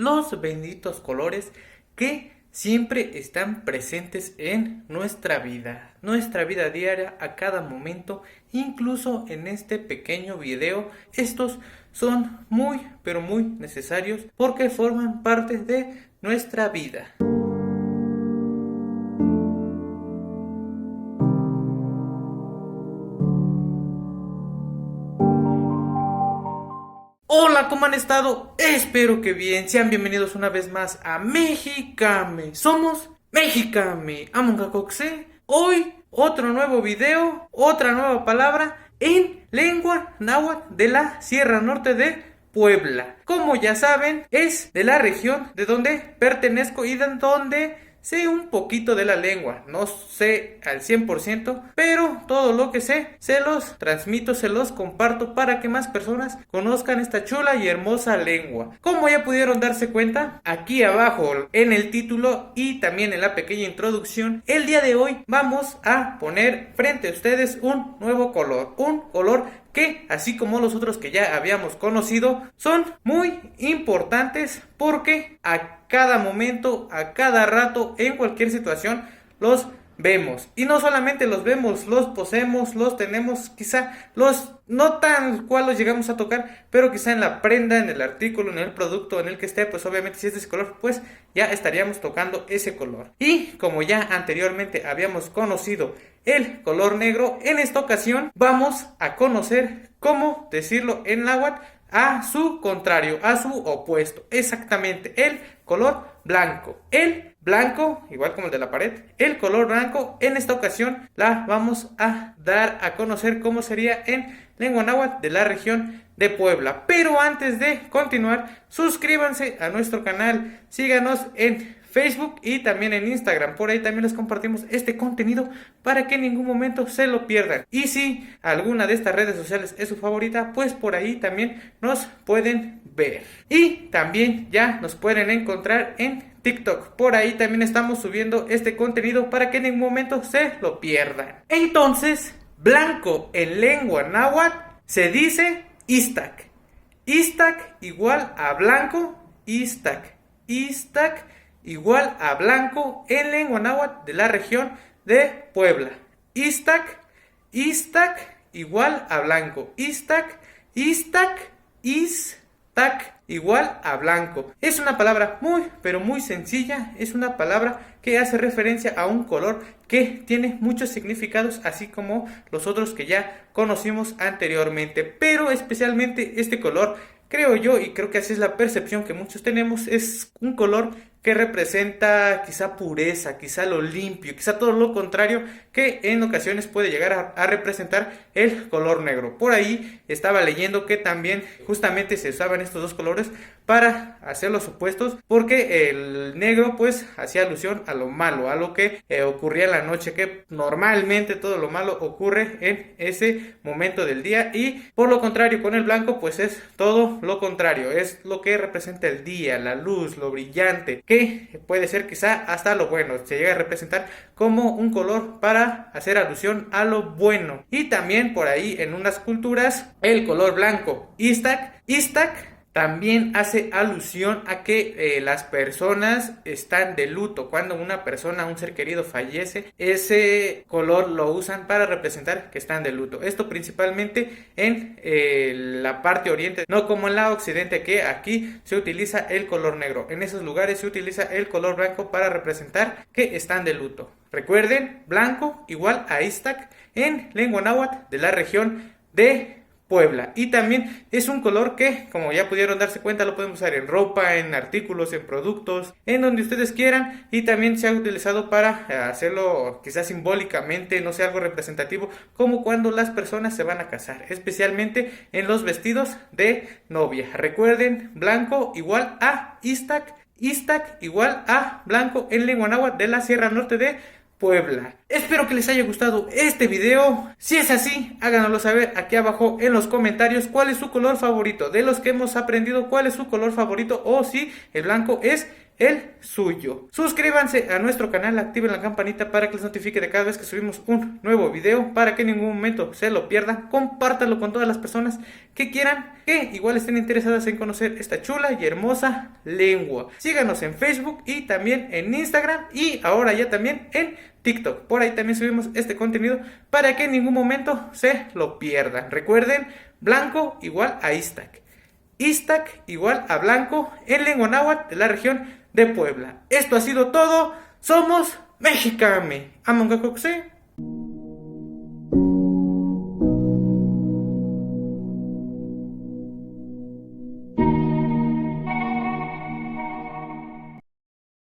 los benditos colores que siempre están presentes en nuestra vida diaria, a cada momento, incluso en este pequeño video. Estos son muy, pero muy necesarios porque forman parte de nuestra vida. Hola, ¿cómo han estado? Espero que bien. Sean bienvenidos una vez más a Mexicame. Somos Mexicame Amongacoxe. Hoy otro nuevo video, otra nueva palabra en lengua náhuatl de la Sierra Norte de Puebla. Como ya saben, es de la región de donde pertenezco y de donde sé un poquito de la lengua. No sé al 100%, pero todo lo que sé, se los transmito, se los comparto para que más personas conozcan esta chula y hermosa lengua. Como ya pudieron darse cuenta, aquí abajo en el título y también en la pequeña introducción, el día de hoy vamos a poner frente a ustedes un nuevo color. Un color que, así como los otros que ya habíamos conocido, son muy importantes porque a cada momento, a cada rato, en cualquier situación, los vemos. Y no solamente los vemos, los poseemos, los tenemos, quizá los no tal cual los llegamos a tocar, pero quizá en la prenda, en el artículo, en el producto en el que esté, pues obviamente si es de ese color, pues ya estaríamos tocando ese color. Y como ya anteriormente habíamos conocido el color negro, en esta ocasión vamos a conocer cómo decirlo en náhuatl a su contrario, a su opuesto. Exactamente, el color blanco. El blanco, igual como el de la pared, el color blanco, en esta ocasión la vamos a dar a conocer cómo sería en lengua náhuatl de la región de Puebla. Pero antes de continuar, suscríbanse a nuestro canal, síganos en Facebook y también en Instagram. Por ahí también les compartimos este contenido para que en ningún momento se lo pierdan. Y si alguna de estas redes sociales es su favorita, pues por ahí también nos pueden ver. Y también ya nos pueden encontrar en TikTok. Por ahí también estamos subiendo este contenido para que en ningún momento se lo pierdan. Entonces, blanco en lengua náhuatl se dice Iztac. Iztac igual a blanco. Iztac. Iztac igual a blanco en lengua náhuatl de la región de Puebla. Iztac. Iztac igual a blanco. Iztac. Iztac. Iztac igual a blanco. Es una palabra muy, pero muy sencilla. Es una palabra que hace referencia a un color que tiene muchos significados, así como los otros que ya conocimos anteriormente. Pero especialmente este color, creo yo, y creo que así es la percepción que muchos tenemos, es un color que representa quizá pureza, quizá lo limpio, quizá todo lo contrario que en ocasiones puede llegar a representar el color negro. Por ahí estaba leyendo que también justamente se usaban estos dos colores para hacer los opuestos, porque el negro pues hacía alusión a lo malo, a lo que ocurría en la noche, que normalmente todo lo malo ocurre en ese momento del día, y por lo contrario con el blanco pues es todo lo contrario, es lo que representa el día, la luz, lo brillante, que puede ser quizá hasta lo bueno, se llega a representar como un color para hacer alusión a lo bueno. Y también por ahí en unas culturas el color blanco, Iztac, también hace alusión a que las personas están de luto. Cuando una persona, un ser querido fallece, ese color lo usan para representar que están de luto. Esto principalmente en la parte oriente, no como en la occidente, que aquí se utiliza el color negro. En esos lugares se utiliza el color blanco para representar que están de luto. Recuerden, blanco igual a Iztac en lengua náhuatl de la región de Puebla. Y también es un color que, como ya pudieron darse cuenta, lo podemos usar en ropa, en artículos, en productos, en donde ustedes quieran. Y también se ha utilizado para hacerlo quizás simbólicamente, no sé, algo representativo, como cuando las personas se van a casar, especialmente en los vestidos de novia. Recuerden, blanco igual a Iztac, Iztac igual a blanco en lengua náhuatl de la Sierra Norte de Puebla. Espero que les haya gustado este video. Si es así, háganoslo saber aquí abajo en los comentarios cuál es su color favorito. De los que hemos aprendido, cuál es su color favorito, o si el blanco es el suyo. Suscríbanse a nuestro canal, activen la campanita para que les notifique de cada vez que subimos un nuevo video, para que en ningún momento se lo pierdan. Compártanlo con todas las personas que quieran, que igual estén interesadas en conocer esta chula y hermosa lengua. Síganos en Facebook y también en Instagram, y ahora ya también en TikTok. Por ahí también subimos este contenido para que en ningún momento se lo pierdan. Recuerden, blanco igual a Iztac, Iztac igual a blanco en lengua náhuatl de la región de Puebla. Esto ha sido todo. Somos Mexicame. Amongacoxe.